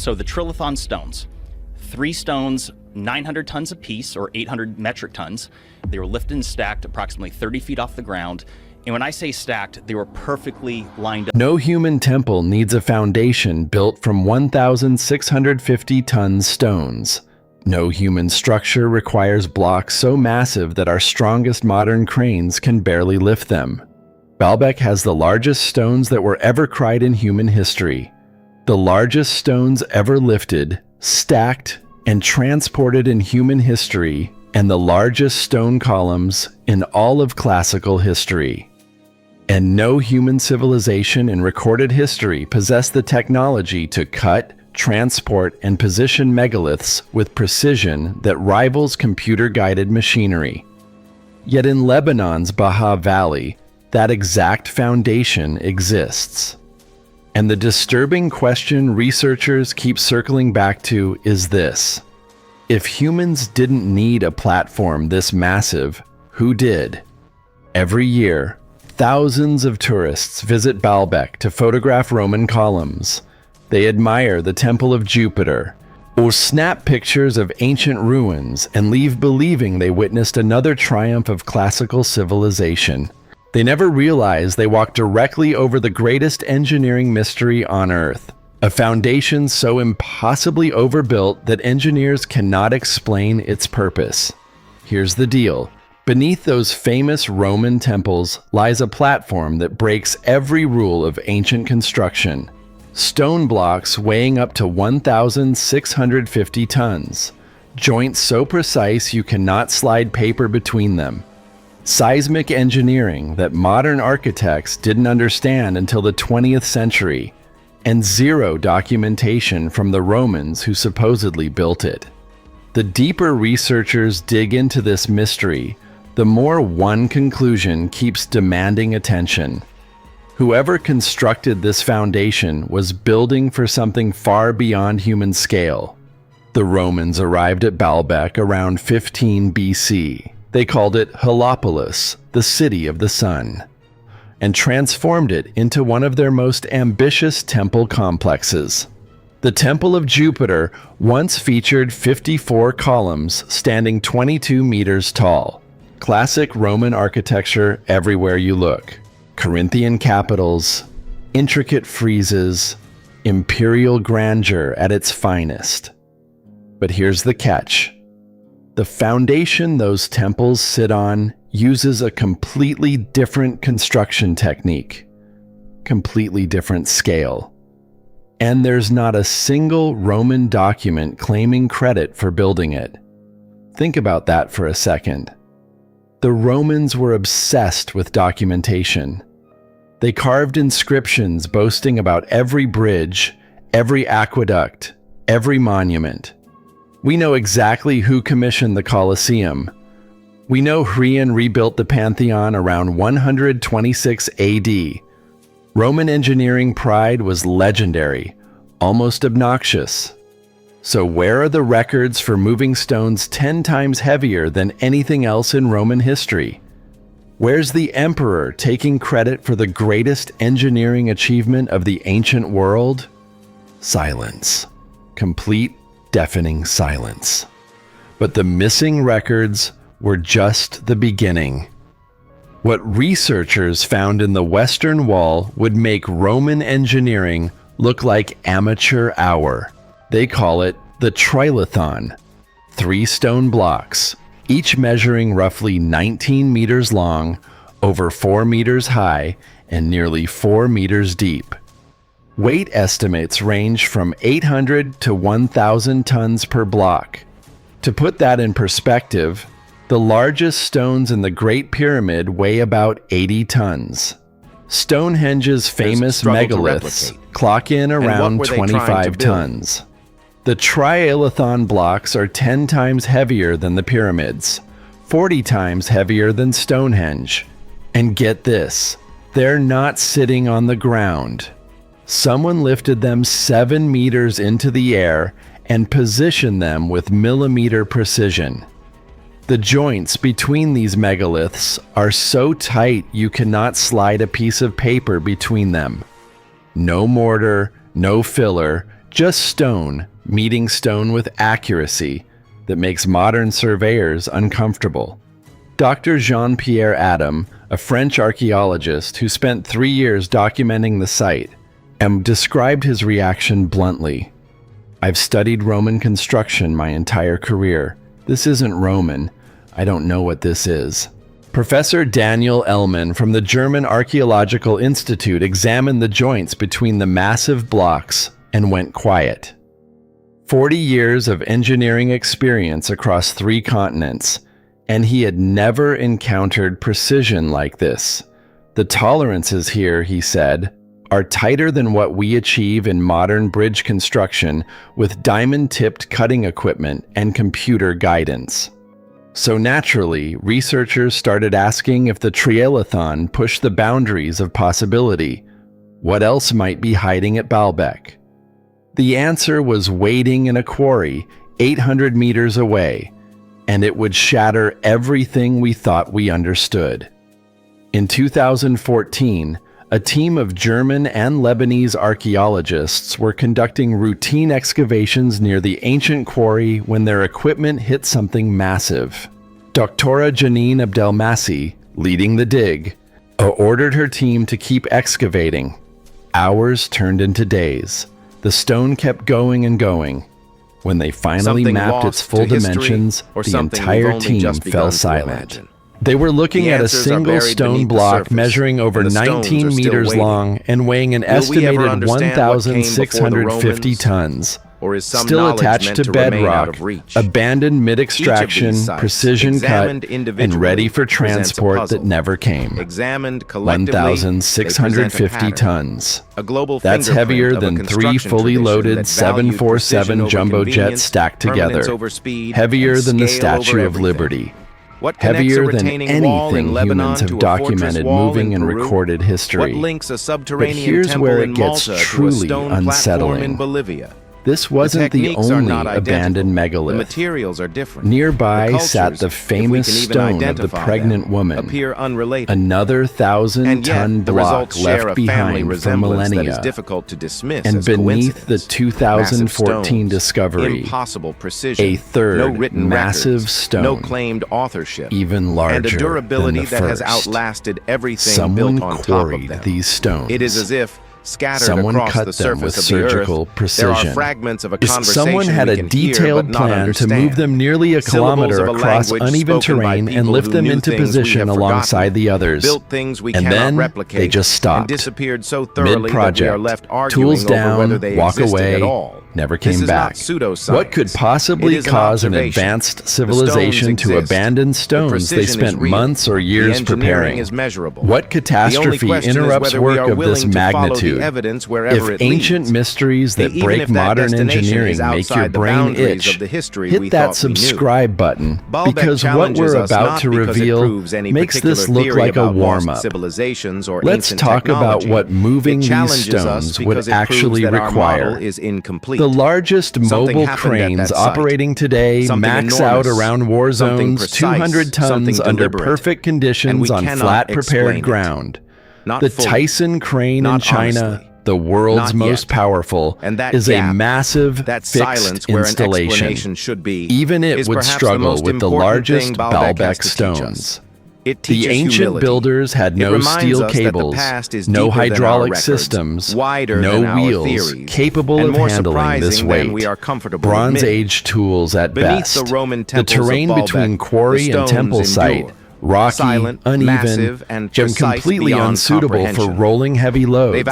So the trilithon stones, 3 stones, 900 tons apiece, or 800 metric tons. They were lifted and stacked approximately 30 feet off the ground. And when I say stacked, they were perfectly lined up. No human temple needs a foundation built from 1,650-ton stones. No human structure requires blocks so massive that our strongest modern cranes can barely lift them. Baalbek has the largest stones that were ever cried in human history. The largest stones ever lifted, stacked, and transported in human history, and the largest stone columns in all of classical history. And no human civilization in recorded history possessed the technology to cut, transport, and position megaliths with precision that rivals computer-guided machinery. Yet in Lebanon's Baha Valley, that exact foundation exists. And the disturbing question researchers keep circling back to is this: if humans didn't need a platform this massive, who did? Every year, thousands of tourists visit Baalbek to photograph Roman columns. They admire the Temple of Jupiter, or snap pictures of ancient ruins and leave believing they witnessed another triumph of classical civilization. They never realize they walked directly over the greatest engineering mystery on Earth, a foundation so impossibly overbuilt that engineers cannot explain its purpose. Here's the deal. Beneath those famous Roman temples lies a platform that breaks every rule of ancient construction. Stone blocks weighing up to 1,650 tons. Joints so precise you cannot slide paper between them. Seismic engineering that modern architects didn't understand until the 20th century. And zero documentation from the Romans who supposedly built it. The deeper researchers dig into this mystery, the more one conclusion keeps demanding attention. Whoever constructed this foundation was building for something far beyond human scale. The Romans arrived at Baalbek around 15 BC. They called it Heliopolis, the city of the sun, and transformed it into one of their most ambitious temple complexes. The Temple of Jupiter once featured 54 columns standing 22 meters tall. Classic Roman architecture everywhere you look. Corinthian capitals, intricate friezes, imperial grandeur at its finest. But here's the catch. The foundation those temples sit on uses a completely different construction technique, completely different scale. And there's not a single Roman document claiming credit for building it. Think about that for a second. The Romans were obsessed with documentation. They carved inscriptions boasting about every bridge, every aqueduct, every monument. We know exactly who commissioned the Colosseum. We know Hadrian rebuilt the Pantheon around 126 AD. Roman engineering pride was legendary, almost obnoxious. So where are the records for moving stones 10 times heavier than anything else in Roman history? Where's the emperor taking credit for the greatest engineering achievement of the ancient world? Silence. Complete, deafening silence. But the missing records were just the beginning. What researchers found in the Western Wall would make Roman engineering look like amateur hour. They call it the trilithon. 3 stone blocks, each measuring roughly 19 meters long, over 4 meters high, and nearly 4 meters deep. Weight estimates range from 800 to 1,000 tons per block. To put that in perspective, the largest stones in the Great Pyramid weigh about 80 tons. Stonehenge's famous megaliths clock in around 25 tons. The trilithon blocks are 10 times heavier than the pyramids, 40 times heavier than Stonehenge. And get this, they're not sitting on the ground. Someone lifted them 7 meters into the air and positioned them with millimeter precision. The joints between these megaliths are so tight you cannot slide a piece of paper between them. No mortar, no filler, Just stone meeting stone with accuracy that makes modern surveyors uncomfortable. Dr. Jean-Pierre Adam, a French archaeologist who spent 3 years documenting the site, and described his reaction bluntly. "I've studied Roman construction my entire career. This isn't Roman. I don't know what this is." Professor Daniel Ellman from the German Archaeological Institute examined the joints between the massive blocks and went quiet. 40 years of engineering experience across 3 continents, and he had never encountered precision like this. "The tolerances here," he said, "are tighter than what we achieve in modern bridge construction with diamond-tipped cutting equipment and computer guidance." So naturally, researchers started asking if the triathlon pushed the boundaries of possibility. What else might be hiding at Baalbek? The answer was waiting in a quarry 800 meters away, and it would shatter everything we thought we understood. In 2014, a team of German and Lebanese archaeologists were conducting routine excavations near the ancient quarry when their equipment hit something massive. Dr. Janine Abdelmassi, leading the dig, ordered her team to keep excavating. Hours turned into days. The stone kept going and going. When they finally mapped its full dimensions, the entire team fell silent. They were looking at a single stone block measuring over 19 meters long and weighing an estimated 1,650 tons, still attached to bedrock, abandoned mid-extraction, precision cut, and ready for transport that never came. 1,650 tons. That's heavier than 3 fully loaded 747 jumbo jets stacked together. Heavier than the Statue of Liberty. Heavier than anything humans have documented moving in recorded history. But here's where it gets truly unsettling. This wasn't the only abandoned megalith. Nearby sat the famous stone of the pregnant woman, another 1,000-ton block left behind for millennia, and beneath the 2014 discovery, a third massive stone, even larger than the first. Someone quarried these stones. It is as if someone cut them with surgical precision. Someone had a detailed plan to move them nearly a kilometer across uneven terrain and lift them into position alongside the others. And then they just stopped. Mid-project, tools down, walk away, never came back. What could possibly cause an advanced civilization to abandon stones they spent months or years preparing? What catastrophe interrupts work of this magnitude? If ancient mysteries that break modern engineering make your brain itch, hit that subscribe button, because what we're about to reveal makes this look like a warm-up. Let's talk about what moving these stones would actually require. The largest mobile cranes operating today max out around war zones 200 tons under perfect conditions on flat prepared ground. The Tyson crane in China, the world's most powerful, is a massive fixed installation. Even it would struggle with the largest Baalbek stones. The ancient builders had no steel cables, no hydraulic systems, no wheels capable of handling this weight. Bronze Age tools at best. The terrain between quarry and temple site, rocky, uneven, and completely unsuitable for rolling heavy loads.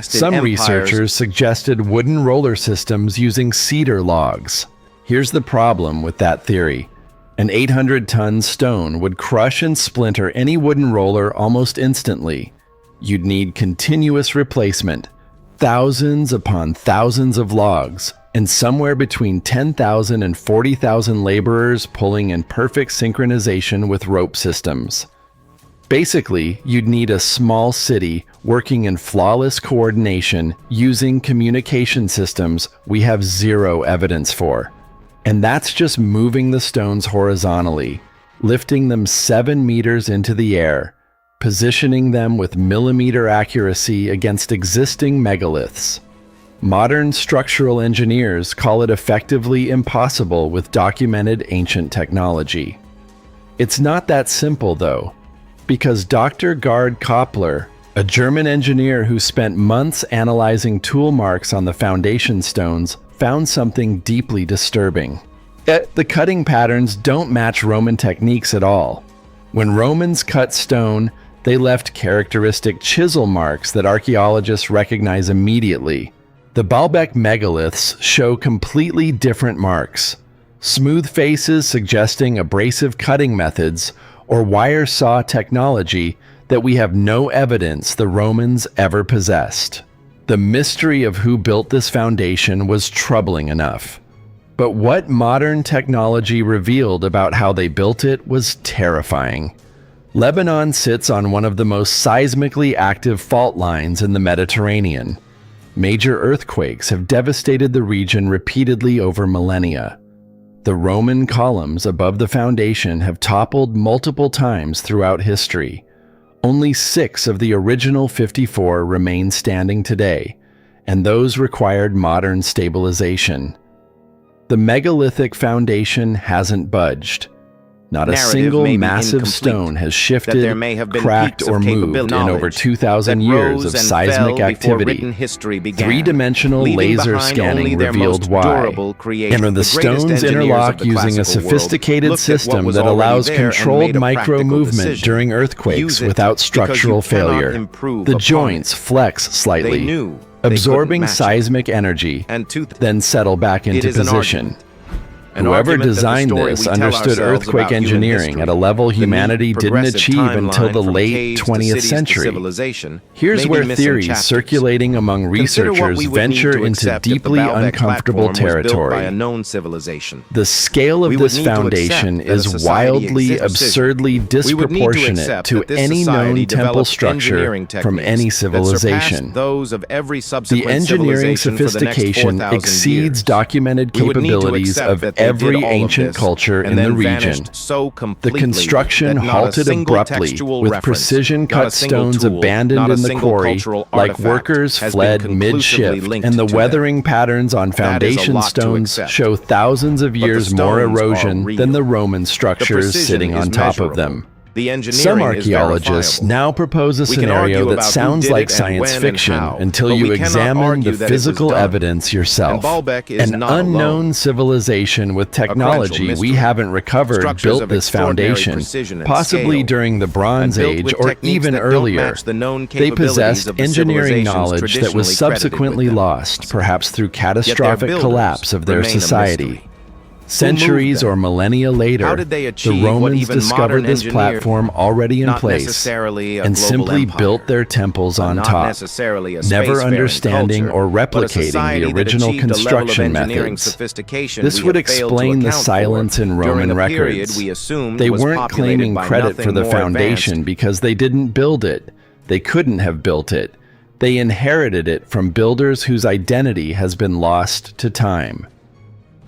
Some researchers suggested wooden roller systems using cedar logs. Here's the problem with that theory. An 800-ton stone would crush and splinter any wooden roller almost instantly. You'd need continuous replacement, thousands upon thousands of logs, and somewhere between 10,000 and 40,000 laborers pulling in perfect synchronization with rope systems. Basically, you'd need a small city working in flawless coordination using communication systems we have zero evidence for. And that's just moving the stones horizontally, lifting them 7 meters into the air, positioning them with millimeter accuracy against existing megaliths. Modern structural engineers call it effectively impossible with documented ancient technology. It's not that simple, though, because Dr. Gerd Koppler, a German engineer who spent months analyzing tool marks on the foundation stones, found something deeply disturbing. The cutting patterns don't match Roman techniques at all. When Romans cut stone, they left characteristic chisel marks that archaeologists recognize immediately. The Baalbek megaliths show completely different marks. Smooth faces suggesting abrasive cutting methods or wire saw technology that we have no evidence the Romans ever possessed. The mystery of who built this foundation was troubling enough. But what modern technology revealed about how they built it was terrifying. Lebanon sits on one of the most seismically active fault lines in the Mediterranean. Major earthquakes have devastated the region repeatedly over millennia. The Roman columns above the foundation have toppled multiple times throughout history. Only 6 of the original 54 remain standing today, and those required modern stabilization. The megalithic foundation hasn't budged. Not a single massive stone has shifted, cracked, or moved in over 2,000 years of seismic activity. Three-dimensional laser scanning revealed why. And when the stones interlock using a sophisticated system that allows controlled micro-movement during earthquakes without structural failure. The joints flex slightly, absorbing seismic energy, then settle back into position. Whoever designed this understood earthquake engineering at a level humanity didn't achieve until the late 20th century. Here's where theories circulating among researchers venture into deeply uncomfortable territory. The scale of this foundation is wildly, absurdly disproportionate to any known temple structure from any civilization. The engineering sophistication exceeds documented capabilities of every ancient culture in the region. The construction halted abruptly, with precision-cut stones abandoned in the quarry, like workers fled mid-shift, and the weathering patterns on foundation stones show thousands of years more erosion than the Roman structures sitting on top of them. Some archaeologists now propose a scenario that sounds like science fiction until you examine the physical evidence yourself. An unknown civilization with technology we haven't recovered built this foundation, possibly during the Bronze Age or even earlier. They possessed engineering knowledge that was subsequently lost, perhaps through catastrophic collapse of their society. Centuries or millennia later, the Romans discovered this platform already in place and simply built their temples on top, never understanding or replicating the original construction methods. This would explain the silence in Roman records. They weren't claiming credit for the foundation because they didn't build it. They couldn't have built it. They inherited it from builders whose identity has been lost to time.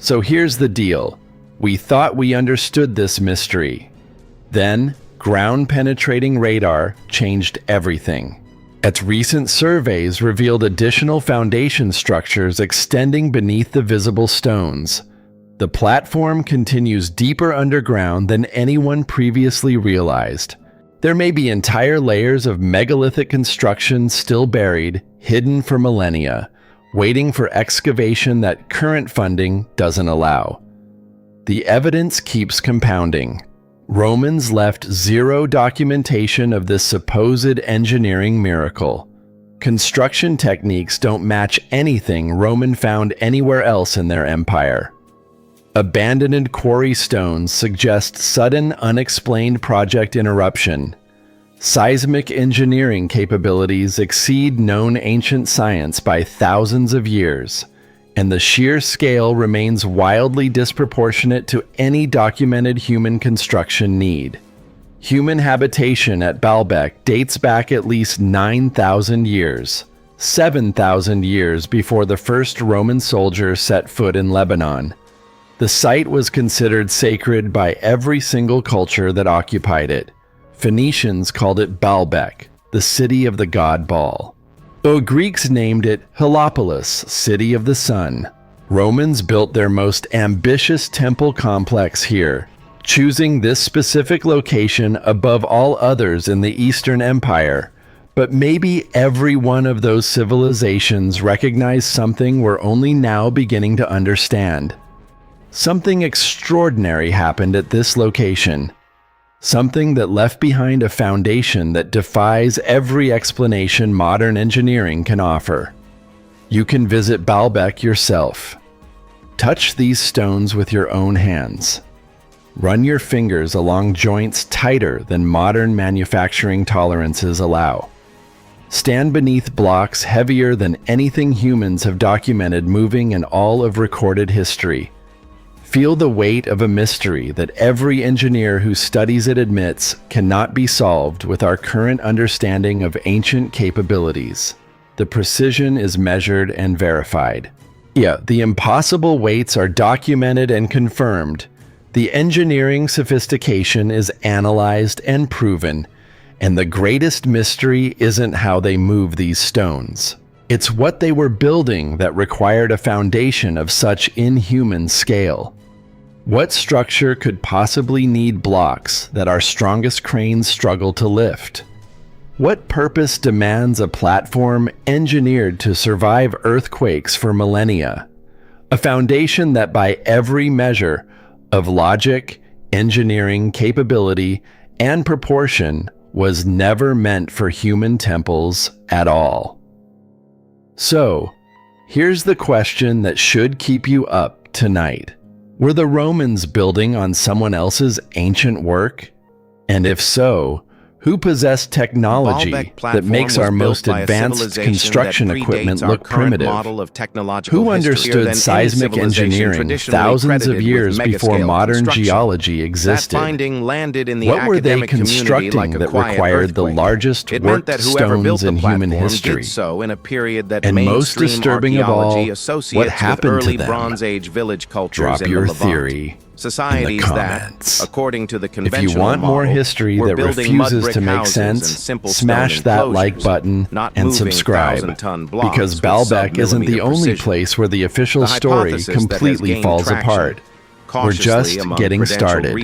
So here's the deal. We thought we understood this mystery. Then, ground-penetrating radar changed everything. Its recent surveys revealed additional foundation structures extending beneath the visible stones. The platform continues deeper underground than anyone previously realized. There may be entire layers of megalithic construction still buried, hidden for millennia, waiting for excavation that current funding doesn't allow. The evidence keeps compounding. Romans left zero documentation of this supposed engineering miracle. Construction techniques don't match anything Roman found anywhere else in their empire. Abandoned quarry stones suggest sudden, unexplained project interruption. Seismic engineering capabilities exceed known ancient science by thousands of years, and the sheer scale remains wildly disproportionate to any documented human construction need. Human habitation at Baalbek dates back at least 9,000 years, 7,000 years before the first Roman soldier set foot in Lebanon. The site was considered sacred by every single culture that occupied it. Phoenicians called it Baalbek, the city of the god Baal. The Greeks named it Heliopolis, City of the Sun. Romans built their most ambitious temple complex here, choosing this specific location above all others in the Eastern Empire. But maybe every one of those civilizations recognized something we're only now beginning to understand. Something extraordinary happened at this location. Something that left behind a foundation that defies every explanation modern engineering can offer. You can visit Baalbek yourself. Touch these stones with your own hands. Run your fingers along joints tighter than modern manufacturing tolerances allow. Stand beneath blocks heavier than anything humans have documented moving in all of recorded history. Feel the weight of a mystery that every engineer who studies it admits cannot be solved with our current understanding of ancient capabilities. The precision is measured and verified. Yeah, the impossible weights are documented and confirmed. The engineering sophistication is analyzed and proven. And the greatest mystery isn't how they move these stones. It's what they were building that required a foundation of such inhuman scale. What structure could possibly need blocks that our strongest cranes struggle to lift? What purpose demands a platform engineered to survive earthquakes for millennia? A foundation that by every measure of logic, engineering capability, and proportion was never meant for human temples at all. So, here's the question that should keep you up tonight. Were the Romans building on someone else's ancient work? And if so, who possessed technology that makes our most advanced construction equipment look primitive? Who understood seismic engineering thousands of years before modern geology existed? What were they constructing that required the largest worked stones in human history? And most disturbing of all, what happened to them? Drop your theory in the comments. If you want more history that refuses to make sense, smash that like button and subscribe, because Baalbek isn't the only place where the official story completely falls apart. We're just getting started.